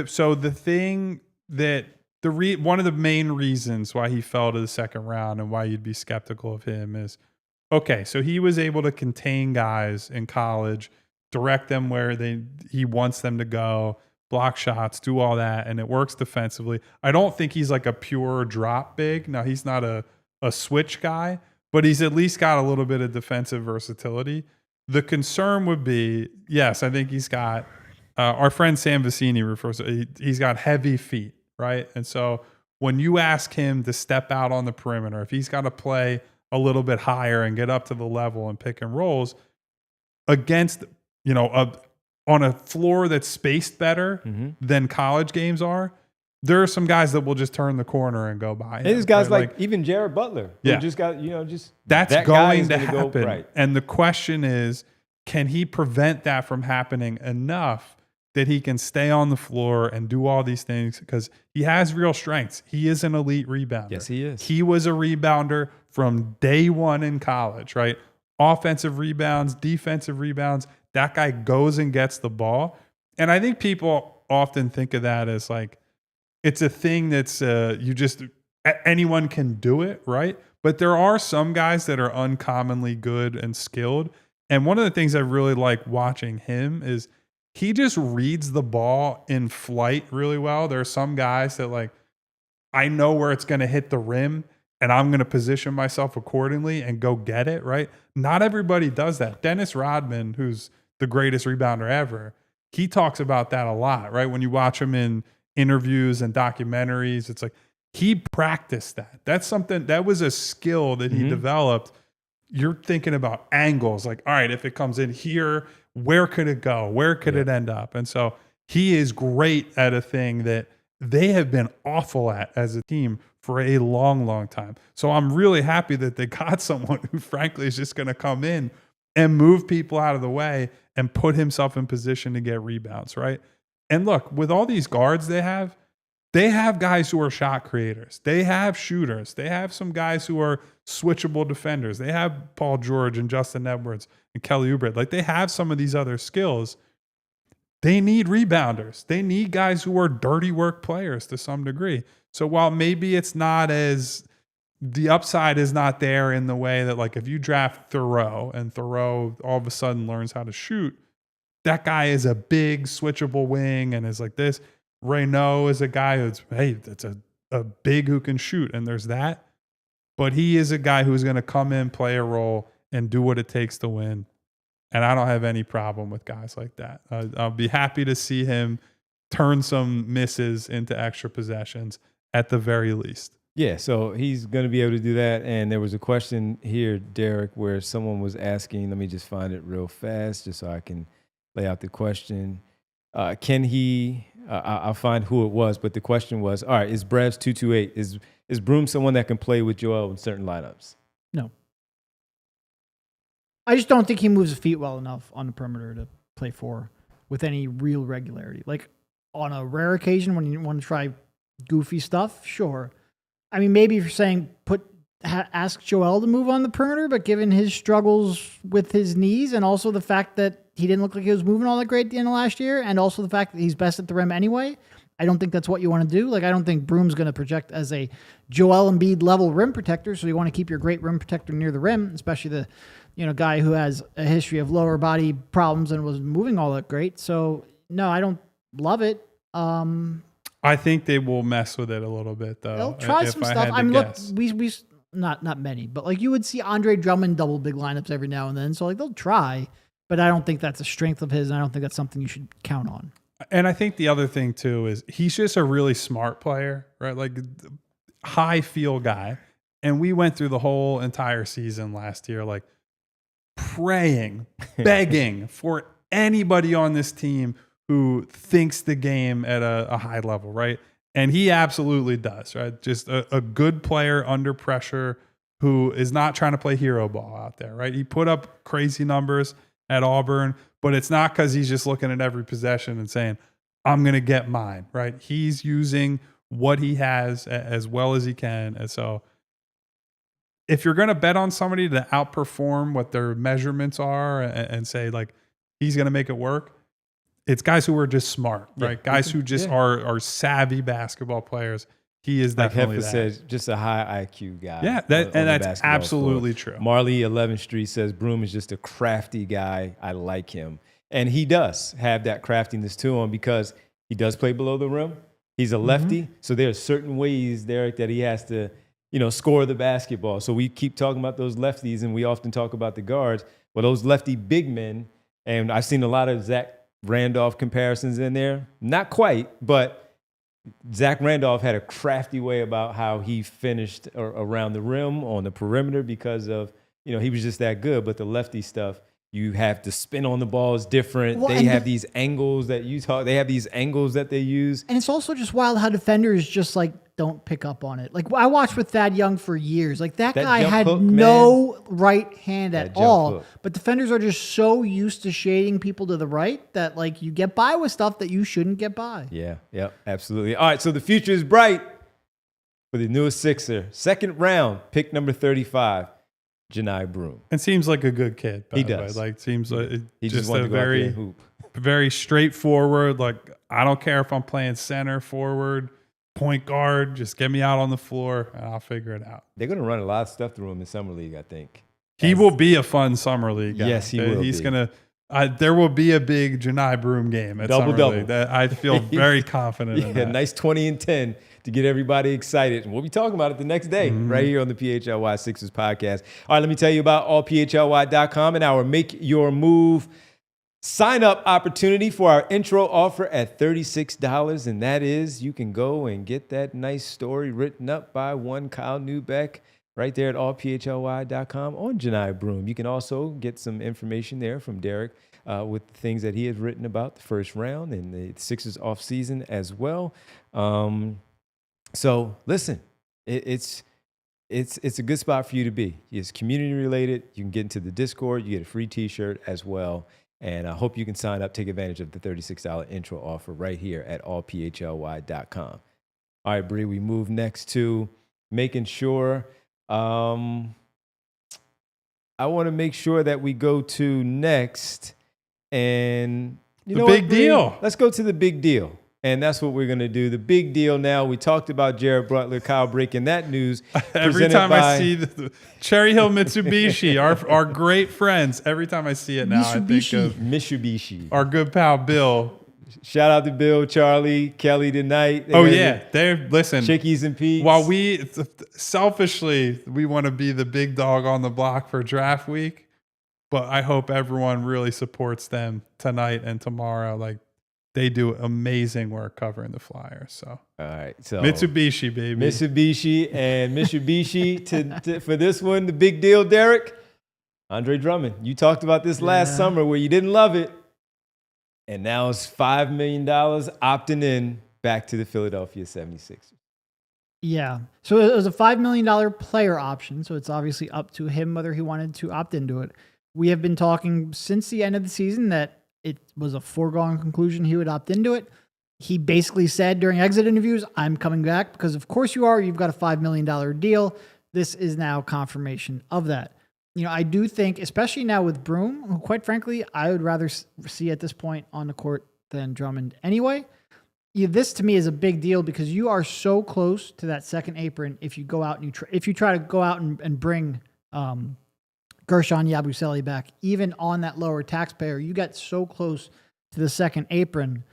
So the thing that one of the main reasons why he fell to the second round and why you'd be skeptical of him is, okay, so he was able to contain guys in college, direct them where he wants them to go, block shots, do all that, and it works defensively. I don't think he's like a pure drop big. Now, he's not a switch guy, but he's at least got a little bit of defensive versatility. The concern would be, yes, I think he's got, our friend Sam Vecini refers to, he's got heavy feet, right? And so when you ask him to step out on the perimeter, if he's got to play a little bit higher and get up to the level and pick and rolls against, on a floor that's spaced better than college games are, there are some guys that will just turn the corner and go by. And there's guys like even Jared Butler, who just got, that's that going to happen. go, right. And the question is, can he prevent that from happening enough that he can stay on the floor and do all these things? Because he has real strengths. He is an elite rebounder. Yes, he is. He was a rebounder from day one in college, right? Offensive rebounds, defensive rebounds. That guy goes and gets the ball. And I think people often think of that as like, it's a thing that's anyone can do it, right? But there are some guys that are uncommonly good and skilled. And one of the things I really like watching him is he just reads the ball in flight really well. There are some guys that like, I know where it's going to hit the rim and I'm going to position myself accordingly and go get it, right? Not everybody does that. Dennis Rodman, who's the greatest rebounder ever, he talks about that a lot, right? When you watch him in interviews and documentaries, it's like he practiced that. That's something, that was a skill that he developed. You're thinking about angles, like, all right, if it comes in here, where could it go? Where could it end up? And so he is great at a thing that they have been awful at as a team for a long, long time. So I'm really happy that they got someone who frankly is just going to come in and move people out of the way and put himself in position to get rebounds, right? And look, with all these guards they have guys who are shot creators. They have shooters. They have some guys who are switchable defenders. They have Paul George and Justin Edwards and Kelly Oubre. Like, they have some of these other skills. They need rebounders. They need guys who are dirty work players to some degree. So while maybe it's not as, the upside is not there in the way that, like, if you draft Thoreau and Thoreau all of a sudden learns how to shoot, that guy is a big switchable wing and is like this. Reynaud is a guy who's, that's a big who can shoot, and there's that. But he is a guy who's going to come in, play a role, and do what it takes to win. And I don't have any problem with guys like that. I'll be happy to see him turn some misses into extra possessions at the very least. Yeah, so he's going to be able to do that. And there was a question here, Derek, where someone was asking, let me just find it real fast just so I can lay out the question. Can he, I'll find who it was, but the question was, all right, is Brev's 228, is Broome someone that can play with Joel in certain lineups? No. I just don't think he moves his feet well enough on the perimeter to play 4 with any real regularity. Like on a rare occasion when you want to try goofy stuff, sure. I mean, maybe if you're saying ask Joel to move on the perimeter, but given his struggles with his knees and also the fact that he didn't look like he was moving all that great at the end of last year, and also the fact that he's best at the rim anyway, I don't think that's what you want to do. Like, I don't think Broome's going to project as a Joel Embiid level rim protector. So you want to keep your great rim protector near the rim, especially the, guy who has a history of lower body problems and was moving all that great. So no, I don't love it. I think they will mess with it a little bit though. They'll try some stuff. I mean, look, we not many, but like you would see Andre Drummond double big lineups every now and then. So like they'll try, but I don't think that's a strength of his, and I don't think that's something you should count on. And I think the other thing too is he's just a really smart player, right? Like high feel guy. And we went through the whole entire season last year, like praying, begging for anybody on this team who thinks the game at a high level, right? And he absolutely does, right? Just a good player under pressure who is not trying to play hero ball out there, right? He put up crazy numbers at Auburn, but it's not because he's just looking at every possession and saying, I'm going to get mine, right? He's using what he has as well as he can. And so if you're going to bet on somebody to outperform what their measurements are and say, like, he's going to make it work, it's guys who are just smart, right? Guys who just are savvy basketball players. He is definitely like that. says, just a high IQ guy. Yeah, and that's absolutely true. Marley 11th Street says Broome is just a crafty guy. I like him. And he does have that craftiness to him because he does play below the rim. He's a lefty. So there are certain ways, Derek, that he has to, score the basketball. So we keep talking about those lefties, and we often talk about the guards. Well, those lefty big men, and I've seen a lot of Zach Randolph comparisons in there. Not quite, but Zach Randolph had a crafty way about how he finished around the rim on the perimeter because of, he was just that good. But the lefty stuff, you have to spin on the ball is different. Well, they have these angles that they have these angles that they use. And it's also just wild how defenders just like don't pick up on it. Like I watched with Thad Young for years. Like that guy had no right hand at all. But defenders are just so used to shading people to the right that like you get by with stuff that you shouldn't get by. Yeah, absolutely. All right, so the future is bright for the newest Sixer. Second round, pick number 35. Johni Broome. And seems like a good kid. He does. Like seems like he just a very, very straightforward. Like I don't care if I'm playing center, forward, point guard. Just get me out on the floor and I'll figure it out. They're going to run a lot of stuff through him in summer league, I think. He will be a fun summer league guy. Yes, he will. He's gonna. There will be a big Johni Broome game at summer league. That I feel very confident in that. Nice 20 and 10 to get everybody excited. And we'll be talking about it the next day right here on the PHLY Sixers podcast. All right, let me tell you about allphly.com and our Make Your Move sign-up opportunity for our intro offer at $36. And that is you can go and get that nice story written up by one Kyle Neubeck right there at allphly.com on Johni Broome. You can also get some information there from Derek with the things that he has written about the first round and the Sixers offseason as well. So listen, it's a good spot for you to be. It's community related. You can get into the Discord. You get a free T-shirt as well. And I hope you can sign up, take advantage of the $36 intro offer right here at allphly.com. All right, Bree, we move next to making sure. I want to make sure that we go to next. And the big deal. Let's go to the big deal. And that's what we're going to do. The big deal now. We talked about Jared Butler, Kyle breaking that news. Every time I see the Cherry Hill Mitsubishi, our great friends, every time I see it now, I think of Mitsubishi. Our good pal, Bill. Shout out to Bill, Charlie, Kelly tonight. Listen. Chickies and Pete's. While we, selfishly, we want to be the big dog on the block for draft week, but I hope everyone really supports them tonight and tomorrow. Like, they do amazing work covering the Flyers. So All right. So Mitsubishi, baby. Mitsubishi for this one, the big deal, Derek. Andre Drummond. You talked about this last summer where you didn't love it. And now it's $5 million opting in back to the Philadelphia 76ers. Yeah. So it was a $5 million player option. So it's obviously up to him whether he wanted to opt into it. We have been talking since the end of the season that it was a foregone conclusion he would opt into it. He basically said during exit interviews, I'm coming back because of course you are. You've got a $5 million deal. This is now confirmation of that. You know, I do think, especially now with Broome, who quite frankly, I would rather see at this point on the court than Drummond anyway. This to me is a big deal because you are so close to that second apron. If you go out and if you try to go out and bring Guerschon Yabusele back, even on that lower taxpayer, you get so close to the second apron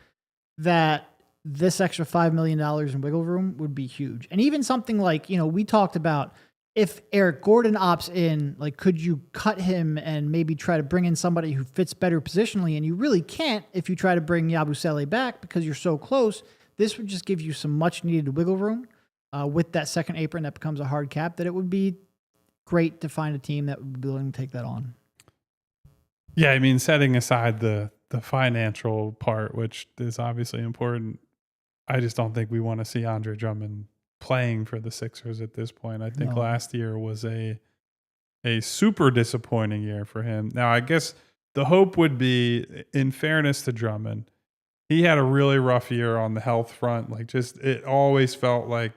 that this extra $5 million in wiggle room would be huge. And even something like, you know, we talked about if Eric Gordon opts in, like, could you cut him and maybe try to bring in somebody who fits better positionally? And you really can't if you try to bring Yabusele back because you're so close. This would just give you some much needed wiggle room with that second apron that becomes a hard cap, that it would be great to find a team that would be willing to take that on. Yeah, I mean, setting aside the financial part, which is obviously important, I just don't think we want to see Andre Drummond playing for the Sixers at this point. I think last year was a super disappointing year for him. Now, I guess the hope would be, in fairness to Drummond, he had a really rough year on the health front. Like, just it always felt like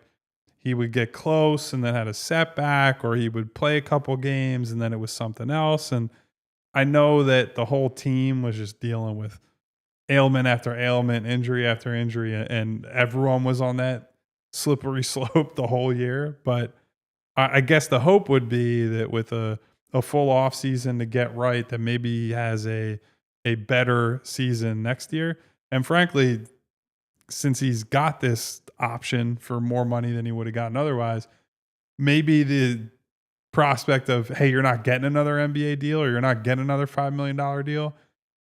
he would get close and then had a setback, or he would play a couple games and then it was something else. And I know that the whole team was just dealing with ailment after ailment, injury after injury, and everyone was on that slippery slope the whole year. But I guess the hope would be that with a full off season to get right, that maybe he has a better season next year. And frankly, since he's got this option for more money than he would have gotten otherwise, maybe the prospect of, hey, you're not getting another NBA deal or you're not getting another $5 million deal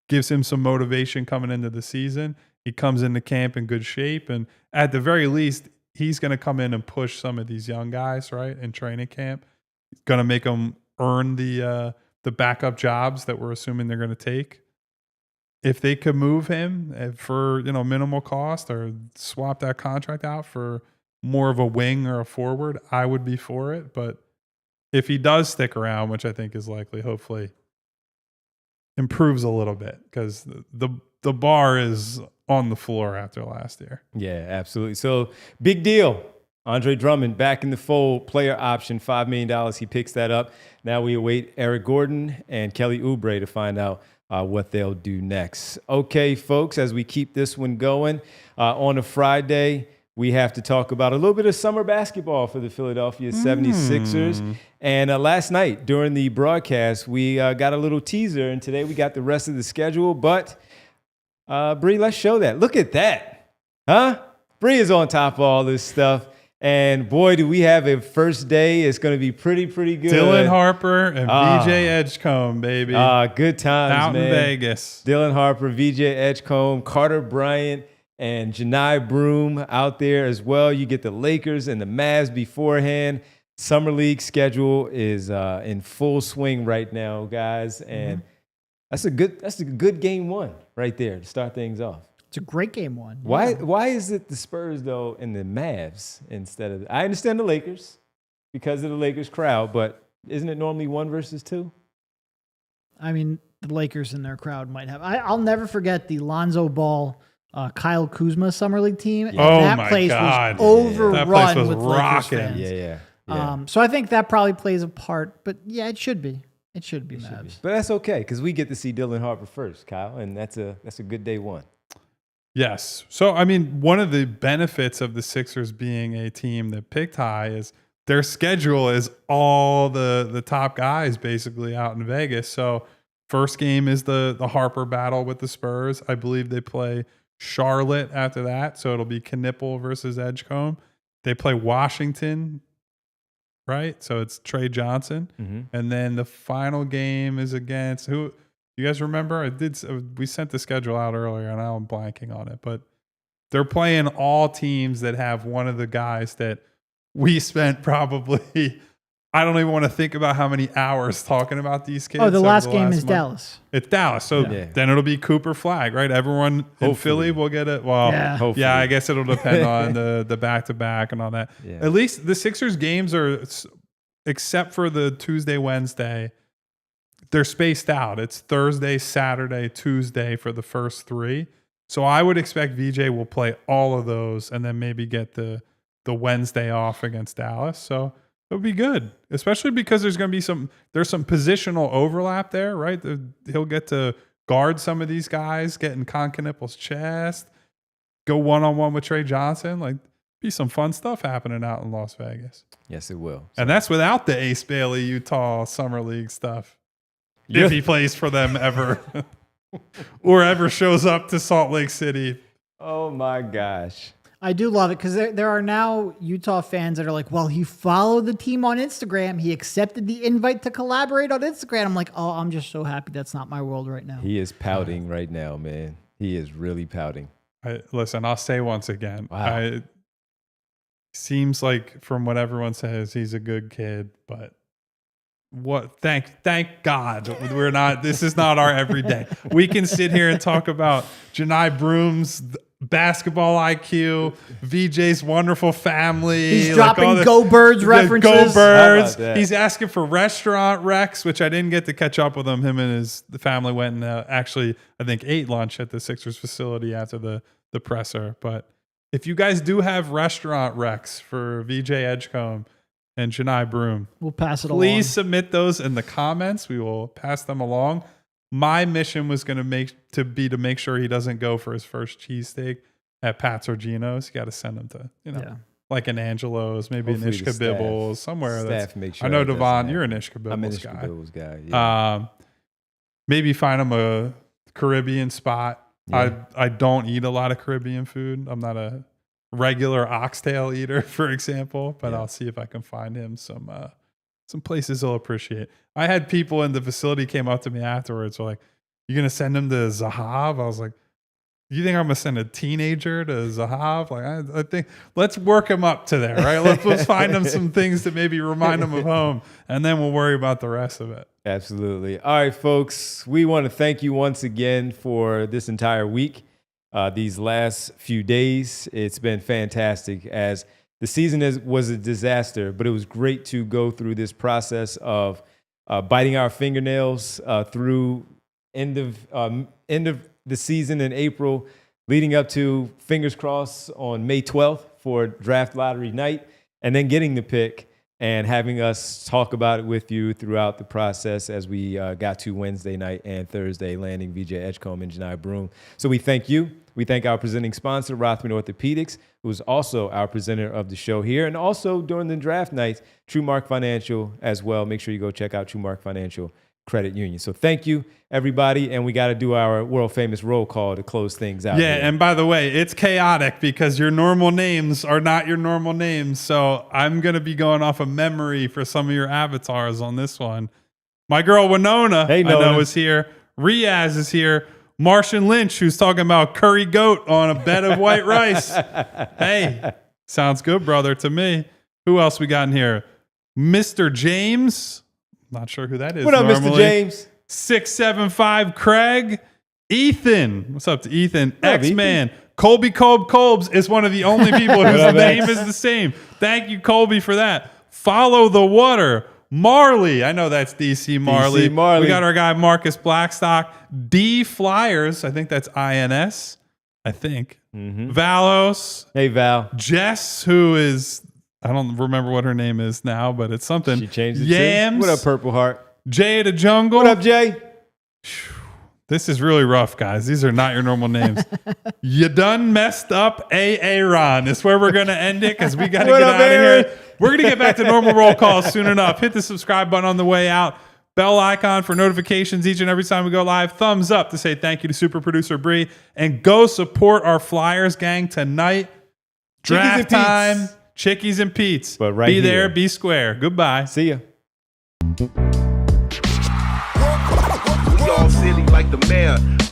gives him some motivation coming into the season. He comes into camp in good shape, and at the very least, he's going to come in and push some of these young guys, right, in training camp. He's going to make them earn the backup jobs that we're assuming they're going to take. If they could move him for, you know, minimal cost or swap that contract out for more of a wing or a forward, I would be for it. But if he does stick around, which I think is likely, hopefully improves a little bit, because the bar is on the floor after last year. Yeah, absolutely. So big deal. Andre Drummond back in the fold, player option, $5 million. He picks that up. Now we await Eric Gordon and Kelly Oubre to find out what they'll do next. Okay, folks, as we keep this one going, on a Friday, we have to talk about a little bit of summer basketball for the Philadelphia 76ers. And last night during the broadcast, we got a little teaser, and today we got the rest of the schedule. But Bree, let's show that. Look at that. Huh? Bree is on top of all this stuff. And boy, do we have a first day. It's going to be pretty good. Dylan Harper and VJ Edgecombe, baby. Good times, out man. in Vegas. Dylan Harper, VJ Edgecombe, Carter Bryant, and Johni Broome out there as well. You get the Lakers and the Mavs beforehand. Summer League schedule is in full swing right now, guys. And that's a good game one right there to start things off. It's a great game one. Why is it the Spurs, though, and the Mavs instead of... I understand the Lakers because of the Lakers crowd, but isn't it normally 1 versus 2? I mean, the Lakers and their crowd might have... I'll never forget the Lonzo Ball, Kyle Kuzma Summer League team. Yeah. Oh, that my place God. was overrun That place was with rocking. Lakers fans. Yeah. So I think that probably plays a part, but yeah, it should be. It should be Mavs. But that's okay because we get to see Dylan Harper first, Kyle, and that's a good day one. Yes. So, I mean, one of the benefits of the Sixers being a team that picked high is their schedule is all the top guys basically out in Vegas. So, first game is the Harper battle with the Spurs. I believe they play Charlotte after that. So, it'll be Knipple versus Edgecombe. They play Washington, right? So, it's Trey Johnson. And then the final game is against who? You guys remember? We sent the schedule out earlier, and now I'm blanking on it. But they're playing all teams that have one of the guys that we spent probably. I don't even want to think about how many hours talking about these kids. Oh, the last game is month. Dallas. It's Dallas. So then it'll be Cooper Flag, right? Everyone in Philly will get it. Well, yeah, I guess it'll depend on the back-to-back and all that. Yeah. At least the Sixers games are, except for the Tuesday, Wednesday, they're spaced out. It's Thursday, Saturday, Tuesday for the first 3. So I would expect VJ will play all of those and then maybe get the Wednesday off against Dallas. So it would be good, especially because there's going to be there's some positional overlap there, right? He'll get to guard some of these guys, get in Concaniple's chest, go one-on-one with Trey Johnson. Like, be some fun stuff happening out in Las Vegas. Yes, it will. And that's without the Ace Bailey Utah Summer League stuff. If he plays for them ever or ever shows up to Salt Lake City. Oh, my gosh. I do love it because there are now Utah fans that are like, well, he followed the team on Instagram. He accepted the invite to collaborate on Instagram. I'm like, oh, I'm just so happy that's not my world right now. He is pouting right now, man. He is really pouting. Listen, I'll say once again, wow. Seems like from what everyone says, he's a good kid, but thank God we're not, this is not our everyday. We can sit here and talk about Johni Broome's basketball IQ, VJ's wonderful family. He's dropping Go Birds references. Go Birds. He's asking for restaurant recs, which I didn't get to catch up with him. Him and the family went and actually, I think, ate lunch at the Sixers facility after the presser. But if you guys do have restaurant recs for VJ Edgecombe and Johni Broome, we'll pass it along. Please submit those in the comments. We will pass them along. My mission was going to make sure he doesn't go for his first cheesesteak at Pat's or Gino's. You got to send him to, like an Angelo's, maybe hopefully an Ishka-Bibbles, somewhere. Sure I know, Devon, you're an Ishka-Bibbles guy. I'm an Ishka-Bibbles guy. Yeah. Maybe find him a Caribbean spot. Yeah. I don't eat a lot of Caribbean food. I'm not a regular oxtail eater, for example, but I'll see if I can find him some places he'll appreciate. I had people in the facility came up to me afterwards, were like, "You gonna send him to Zahav?" I was like, "You think I'm gonna send a teenager to Zahav?" Like, I think let's work him up to there, right? Let's find him some things to maybe remind him of home, and then we'll worry about the rest of it. Absolutely. All right, folks, we want to thank you once again for this entire week. These last few days, it's been fantastic. As the season was a disaster, but it was great to go through this process of biting our fingernails through end of the season in April, leading up to, fingers crossed, on May 12th for draft lottery night, and then getting the pick and having us talk about it with you throughout the process as we got to Wednesday night and Thursday, landing VJ Edgecombe and Johni Broome. So we thank you. We thank our presenting sponsor, Rothman Orthopedics, who is also our presenter of the show here, and also during the draft nights, TrueMark Financial as well. Make sure you go check out TrueMark Financial Credit Union. So thank you, everybody, and we got to do our world-famous roll call to close things out. Yeah, and by the way, it's chaotic because your normal names are not your normal names, so I'm going to be going off of memory for some of your avatars on this one. My girl Winona, I know, is here. Riaz is here. Martian Lynch, who's talking about curry goat on a bed of white rice. Hey, sounds good, brother, to me. Who else we got in here? Mr. James. Not sure who that is. What up, Mr. James? 675 Craig. Ethan. What's up to Ethan? X-Man. Colby Colbs is one of the only people whose name is the same. Thank you, Colby, for that. Follow the Water. Marley. I know that's DC Marley. We got our guy Marcus Blackstock. D Flyers. I think that's INS. I think. Mm-hmm. Valos. Hey, Val. Jess, who is, I don't remember what her name is now, but it's something. She changed it. Yams. What up, Purple Heart? Jay the Jungle. What up, Jay? This is really rough, guys. These are not your normal names. You done messed up, Aaron. It's where we're going to end it because we got to get out of here. We're going to get back to normal roll calls soon enough. Hit the subscribe button on the way out. Bell icon for notifications each and every time we go live. Thumbs up to say thank you to super producer Bree. And go support our Flyers gang tonight. Draft time. Chickies and Pete's. But be there, be square. Goodbye. See ya. city like the mayor.